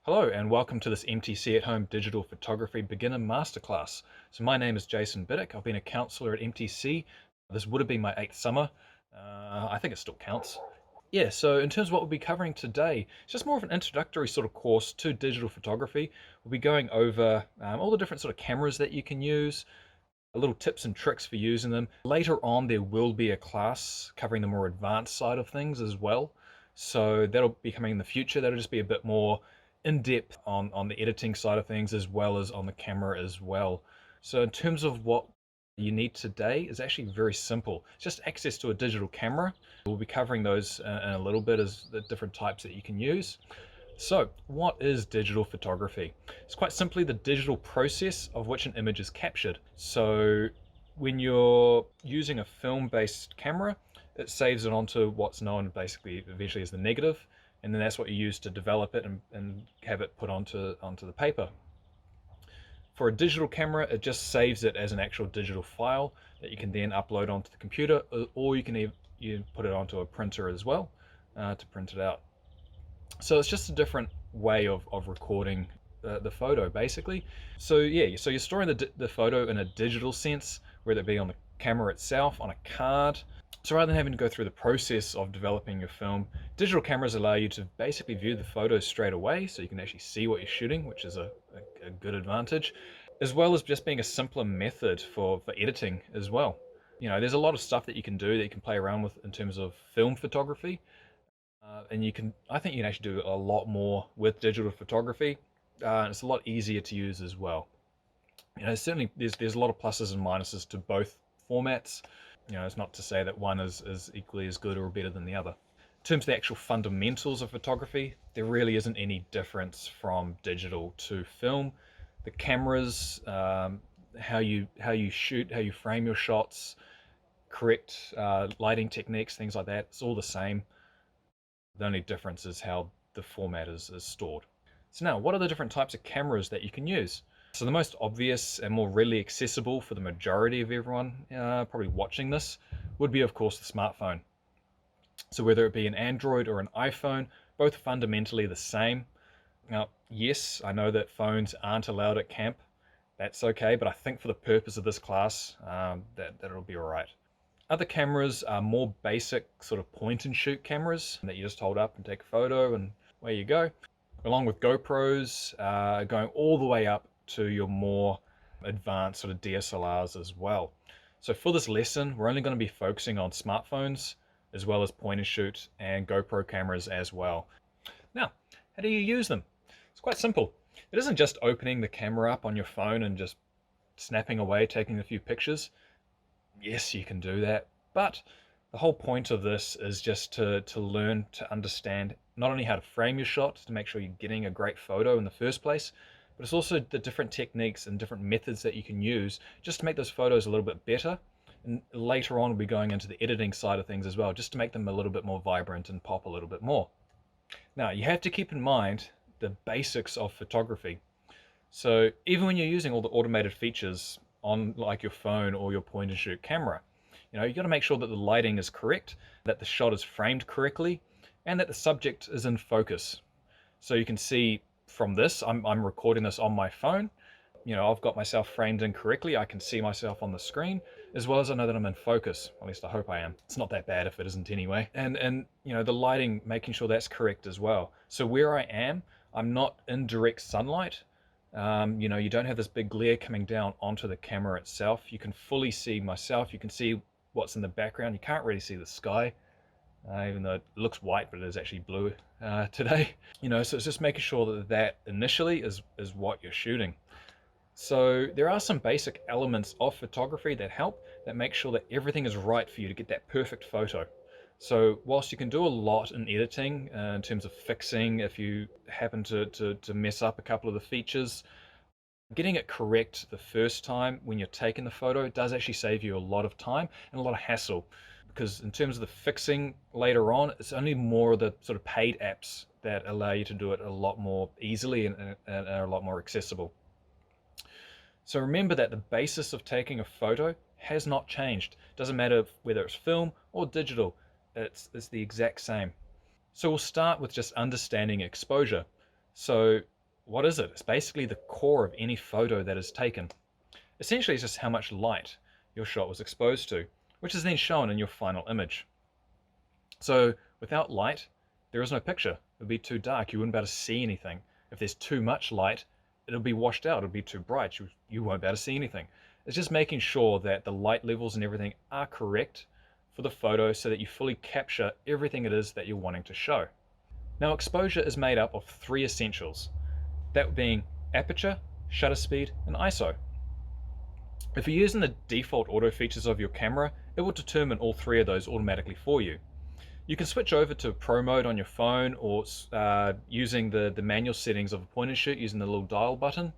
Hello and welcome to this MTC at Home Digital Photography Beginner Masterclass. So my name is Jason Biddick. I've been a counselor at MTC. This would have been my 8th summer. I think it still counts. Yeah, so in terms of what we'll be covering today, it's just more of an introductory sort of course to digital photography. We'll be going over all the different sort of cameras that you can use, little tips and tricks for using them. Later on, there will be a class covering the more advanced side of things as well. So that'll be coming in the future. That'll just be a bit more in-depth on the editing side of things as well as on the camera as well. So in terms of what you need today is actually very simple. It's just access to a digital camera. We'll be covering those in a little bit as the different types that you can use. So what is digital photography? It's quite simply the digital process of which an image is captured. So when you're using a film-based camera, it saves it onto what's known basically eventually as the negative, and then that's what you use to develop it and have it put onto the paper. For a digital camera, it just saves it as an actual digital file that you can then upload onto the computer, or you can put it onto a printer as well to print it out. So it's just a different way of recording the photo basically. So yeah, so you're storing the photo in a digital sense, whether it be on the camera itself, on a card. So rather than having to go through the process of developing your film, digital cameras allow you to basically view the photos straight away, so you can actually see what you're shooting, which is a good advantage, as well as just being a simpler method for editing as well. You know, there's a lot of stuff that you can do that you can play around with in terms of film photography. And I think you can actually do a lot more with digital photography. And it's a lot easier to use as well. You know, certainly there's a lot of pluses and minuses to both formats. You know, it's not to say that one is equally as good or better than the other. In terms of the actual fundamentals of photography, there really isn't any difference from digital to film. The cameras, how you shoot, how you frame your shots, correct lighting techniques, things like that, it's all the same. The only difference is how the format is stored. So now, what are the different types of cameras that you can use? So the most obvious and more readily accessible for the majority of everyone probably watching this would be, of course, the smartphone. So whether it be an Android or an iPhone, both fundamentally the same. Now, yes, I know that phones aren't allowed at camp. That's okay, but I think for the purpose of this class, that it'll be all right. Other cameras are more basic sort of point and shoot cameras that you just hold up and take a photo and away you go. Along with GoPros, going all the way up to your more advanced sort of DSLRs as well. So for this lesson, we're only going to be focusing on smartphones as well as point and shoot and GoPro cameras as well. Now, how do you use them? It's quite simple. It isn't just opening the camera up on your phone and just snapping away, taking a few pictures. Yes, you can do that, but the whole point of this is just to learn to understand not only how to frame your shots to make sure you're getting a great photo in the first place, but it's also the different techniques and different methods that you can use just to make those photos a little bit better. And later on, we'll be going into the editing side of things as well, just to make them a little bit more vibrant and pop a little bit more. Now, you have to keep in mind the basics of photography. So even when you're using all the automated features on like your phone or your point and shoot camera, you know, you got to make sure that the lighting is correct, that the shot is framed correctly, and that the subject is in focus. So you can see from this, I'm recording this on my phone. You know, I've got myself framed in correctly. I can see myself on the screen, as well as I know that I'm in focus. At least I hope I am. It's not that bad if it isn't anyway. And you know, the lighting, making sure that's correct as well. So where I am, I'm not in direct sunlight. You know, you don't have this big glare coming down onto the camera itself. You can fully see myself. You can see what's in the background. You can't really see the sky, even though it looks white, but it is actually blue today. You know, so it's just making sure that initially is what you're shooting. So there are some basic elements of photography that help, that make sure that everything is right for you to get that perfect photo. So whilst you can do a lot in editing in terms of fixing if you happen to mess up a couple of the features, getting it correct the first time when you're taking the photo does actually save you a lot of time and a lot of hassle. Because in terms of the fixing later on, it's only more of the sort of paid apps that allow you to do it a lot more easily and are a lot more accessible. So remember that the basis of taking a photo has not changed. Doesn't matter whether it's film or digital, it's the exact same. So we'll start with just understanding exposure. So What is it? It's basically the core of any photo that is taken. Essentially, it's just how much light your shot was exposed to, which is then shown in your final image. So without light, there is no picture. It would be too dark. You wouldn't be able to see anything. If there's too much light, it'll be washed out. It'll be too bright. You won't be able to see anything. It's just making sure that the light levels and everything are correct for the photo so that you fully capture everything it is that you're wanting to show. Now, exposure is made up of three essentials, that being aperture, shutter speed, and ISO. If you're using the default auto features of your camera, it will determine all three of those automatically for you. You can switch over to Pro mode on your phone or using the manual settings of a point and shoot using the little dial button.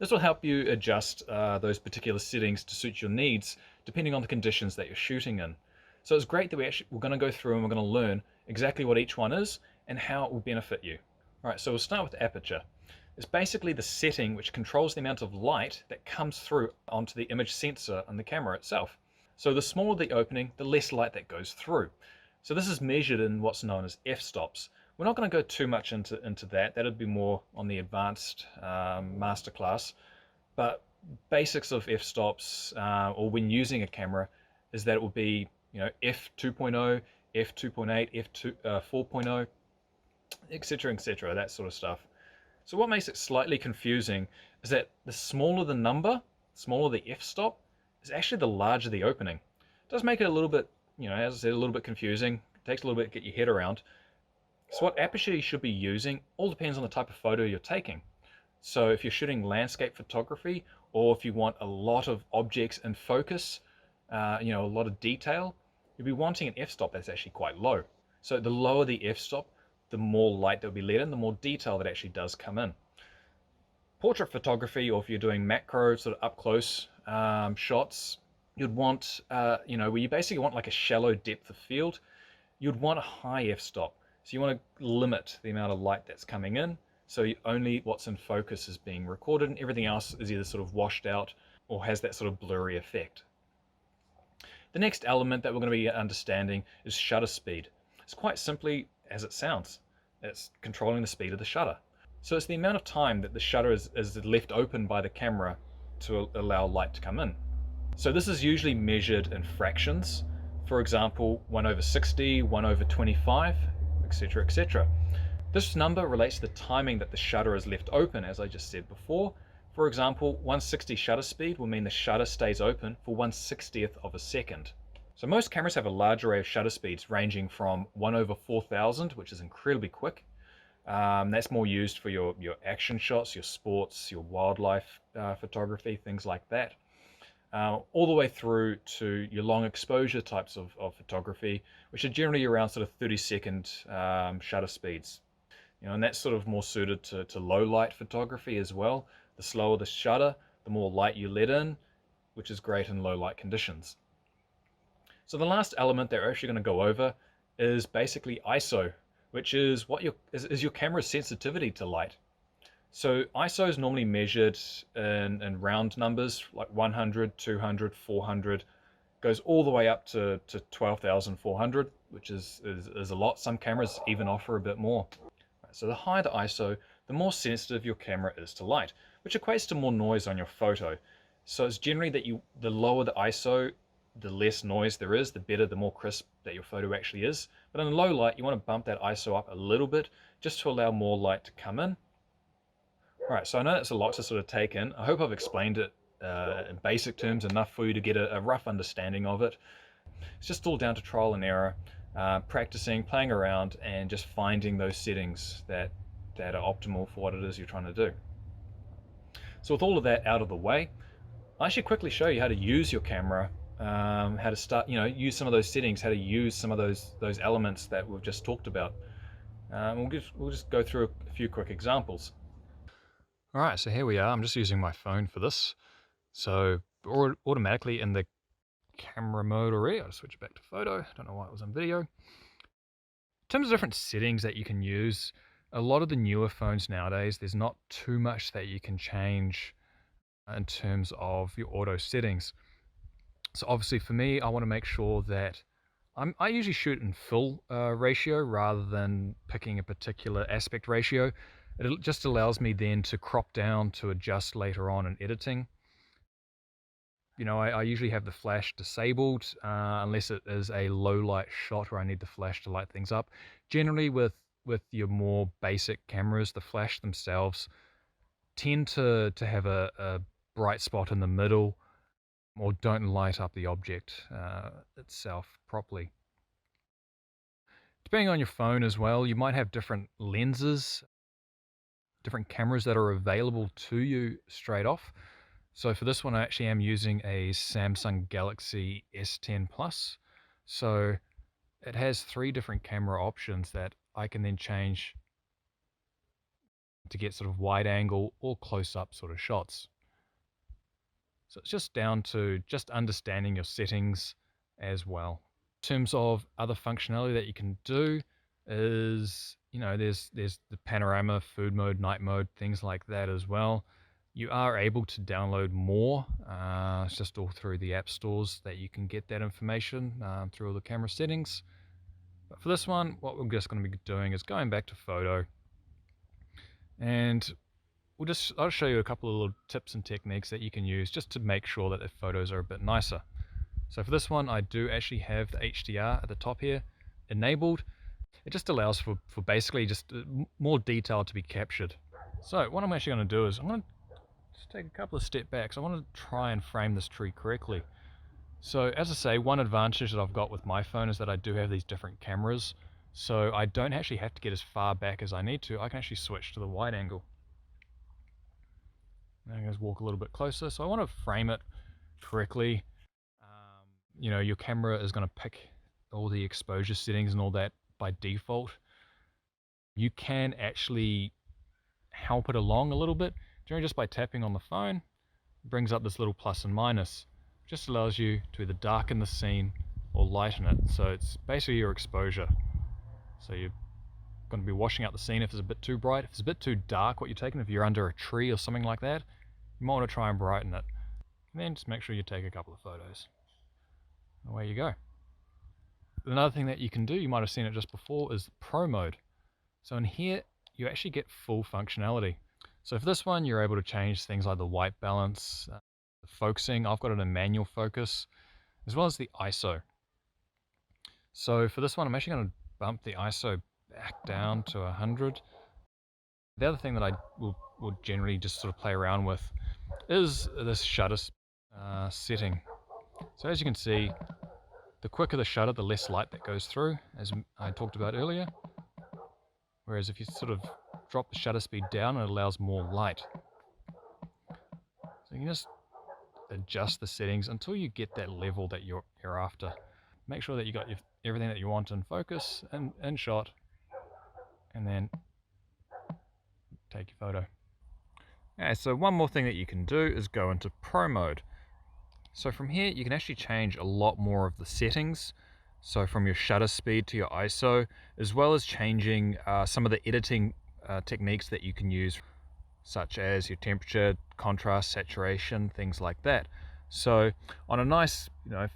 This will help you adjust those particular settings to suit your needs depending on the conditions that you're shooting in. So it's great that we're going to go through and we're going to learn exactly what each one is and how it will benefit you. All right, so we'll start with aperture. It's basically the setting which controls the amount of light that comes through onto the image sensor on the camera itself. So the smaller the opening, the less light that goes through. So this is measured in what's known as f-stops. We're not going to go too much into that. That'd be more on the advanced masterclass. But basics of f-stops, or when using a camera, is that it will be f2.0, f2.8, f2 4.0, etc., etc., that sort of stuff. So what makes it slightly confusing is that the smaller the number, smaller the f-stop, is actually the larger the opening. It does make it a little bit, as I said, a little bit confusing. It takes a little bit to get your head around. So what aperture you should be using all depends on the type of photo you're taking. So if you're shooting landscape photography, or if you want a lot of objects in focus, a lot of detail, you'll be wanting an f-stop that's actually quite low. So the lower the f-stop, the more light that will be let in, the more detail that actually does come in. Portrait photography, or if you're doing macro sort of up close shots, you'd want, where you basically want like a shallow depth of field, you'd want a high f-stop. So you want to limit the amount of light that's coming in, so only what's in focus is being recorded and everything else is either sort of washed out or has that sort of blurry effect. The next element that we're going to be understanding is shutter speed. It's quite simply as it sounds. It's controlling the speed of the shutter. So it's the amount of time that the shutter is left open by the camera to allow light to come in. So this is usually measured in fractions. For example, 1/60, 1/25, etc., etc. This number relates to the timing that the shutter is left open, as I just said before. For example, 160 shutter speed will mean the shutter stays open for 1/60th of a second. So most cameras have a large array of shutter speeds ranging from 1/4000, which is incredibly quick. That's more used for your action shots, your sports, your wildlife photography, things like that. All the way through to your long exposure types of photography, which are generally around sort of 30-second shutter speeds. And that's sort of more suited to low light photography as well. The slower the shutter, the more light you let in, which is great in low light conditions. So the last element that we're actually going to go over is basically ISO, which is what is your camera's sensitivity to light. So ISO is normally measured in round numbers like 100, 200, 400, goes all the way up to 12,400, which is a lot. Some cameras even offer a bit more. So the higher the ISO, the more sensitive your camera is to light, which equates to more noise on your photo. So it's generally that the lower the ISO, the less noise there is, the better, the more crisp that your photo actually is. But in low light, you want to bump that ISO up a little bit just to allow more light to come in. All right, so I know that's a lot to sort of take in. I hope I've explained it in basic terms enough for you to get a rough understanding of it. It's just all down to trial and error, practicing, playing around, and just finding those settings that are optimal for what it is you're trying to do. So with all of that out of the way, I should quickly show you how to use your camera, how to start, use some of those settings, how to use some of those elements that we've just talked about. We'll just go through a few quick examples. All right, so here we are. I'm just using my phone for this. So automatically in the camera mode already. I'll switch it back to photo. Don't know why it was on video. In terms of different settings that you can use, a lot of the newer phones nowadays, there's not too much that you can change in terms of your auto settings. So obviously for me, I want to make sure that I usually shoot in full ratio rather than picking a particular aspect ratio. It just allows me then to crop down to adjust later on in editing. You know, I usually have the flash disabled unless it is a low light shot where I need the flash to light things up. Generally with your more basic cameras, the flash themselves tend to have a bright spot in the middle or don't light up the object itself properly. Depending on your phone as well, you might have different lenses, different cameras that are available to you straight off. So for this one, I actually am using a Samsung Galaxy S10 Plus. So it has 3 different camera options that I can then change to get sort of wide angle or close up sort of shots. So it's just down to just understanding your settings as well. In terms of other functionality that you can do is, you know, there's the panorama, food mode, night mode, things like that as well. You are able to download more. It's just all through the app stores that you can get that information through all the camera settings. But for this one, what we're just going to be doing is going back to photo, and I'll show you a couple of little tips and techniques that you can use just to make sure that the photos are a bit nicer. So for this one, I do actually have the HDR at the top here enabled. It just allows for basically just more detail to be captured. So what I'm actually going to do is I'm going to just take a couple of step backs. I want to try and frame this tree correctly. So as I say, one advantage that I've got with my phone is that I do have these different cameras. So I don't actually have to get as far back as I need to. I can actually switch to the wide angle. Now I'm going to walk a little bit closer. So I want to frame it correctly. You know, your camera is going to pick all the exposure settings and all that by default. You can actually help it along a little bit just by tapping on the phone. It brings up this little plus and minus. It just allows you to either darken the scene or lighten it. So it's basically your exposure. So you're going to be washing out the scene if it's a bit too bright. If it's a bit too dark what you're taking, if you're under a tree or something like that, you might want to try and brighten it. And then just make sure you take a couple of photos. Away you go. Another thing that you can do, you might have seen it just before, is Pro mode. So in here, you actually get full functionality. So for this one, you're able to change things like the white balance, the focusing. I've got it in manual focus, as well as the ISO. So for this one, I'm actually going to bump the ISO back down to 100. The other thing that I will generally just sort of play around with is this shutter setting. So as you can see, the quicker the shutter, the less light that goes through, as I talked about earlier. Whereas if you sort of drop the shutter speed down, it allows more light. So you can just adjust the settings until you get that level that you're after. Make sure that you got everything that you want in focus and in shot, and then take your photo. Yeah, so one more thing that you can do is go into Pro mode. So from here, you can actually change a lot more of the settings. So from your shutter speed to your ISO, as well as changing some of the editing techniques that you can use, such as your temperature, contrast, saturation, things like that. So on a nice,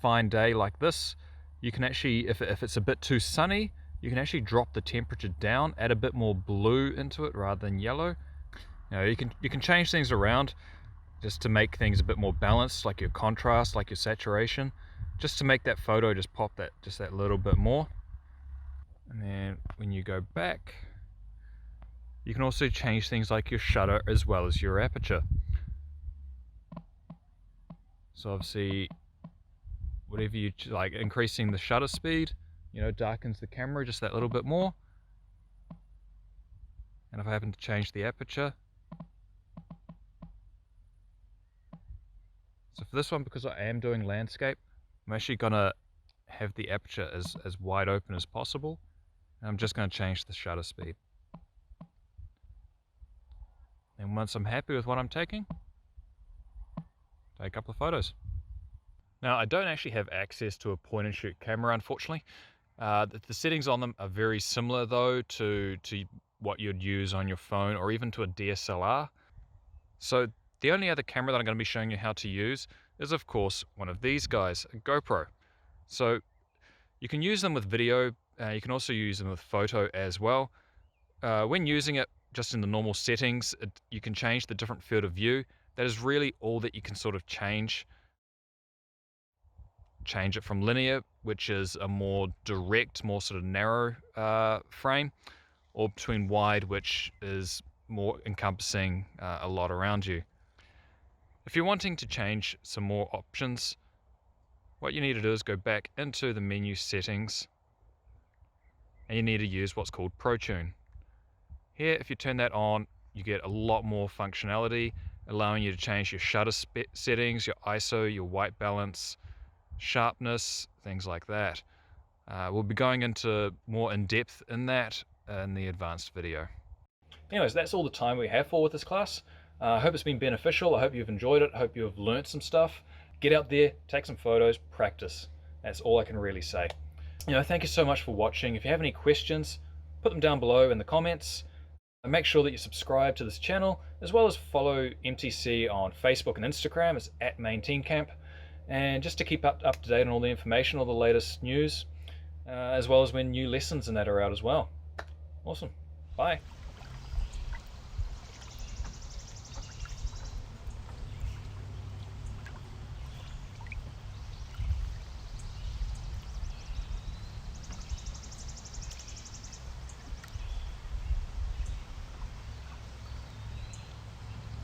fine day like this, you can actually, if it's a bit too sunny, you can actually drop the temperature down, add a bit more blue into it rather than yellow. You can change things around just to make things a bit more balanced, like your contrast, like your saturation, just to make that photo just pop just that little bit more. And then when you go back, you can also change things like your shutter as well as your aperture. So obviously, whatever you like, increasing the shutter speed, darkens the camera just that little bit more. And if I happen to change the aperture, so for this one, because I am doing landscape, I'm actually going to have the aperture as wide open as possible. And I'm just going to change the shutter speed. And once I'm happy with what I'm taking, take a couple of photos. Now, I don't actually have access to a point and shoot camera, unfortunately. The settings on them are very similar though to what you'd use on your phone or even to a DSLR. So the only other camera that I'm going to be showing you how to use is, of course, one of these guys, a GoPro. So you can use them with video, you can also use them with photo as well. When using it, just in the normal settings, you can change the different field of view. That is really all that you can sort of change. Change it from linear, which is a more direct, more sort of narrow frame, or between wide, which is more encompassing a lot around you. If you're wanting to change some more options, what you need to do is go back into the menu settings, and you need to use what's called Protune. Here, if you turn that on, you get a lot more functionality, allowing you to change your shutter settings, your ISO, your white balance, sharpness, things like that. We'll be going into more in depth in that in the advanced video. Anyways, that's all the time we have for with this class. I hope it's been beneficial. I hope you've enjoyed it. I hope you've learnt some stuff. Get out there, take some photos, practice. That's all I can really say. Thank you so much for watching. If you have any questions, put them down below in the comments. And make sure that you subscribe to this channel, as well as follow MTC on Facebook and Instagram. It's @MaineTeamCamp. And just to keep up to date on all the information, all the latest news, as well as when new lessons and that are out as well. Awesome. Bye.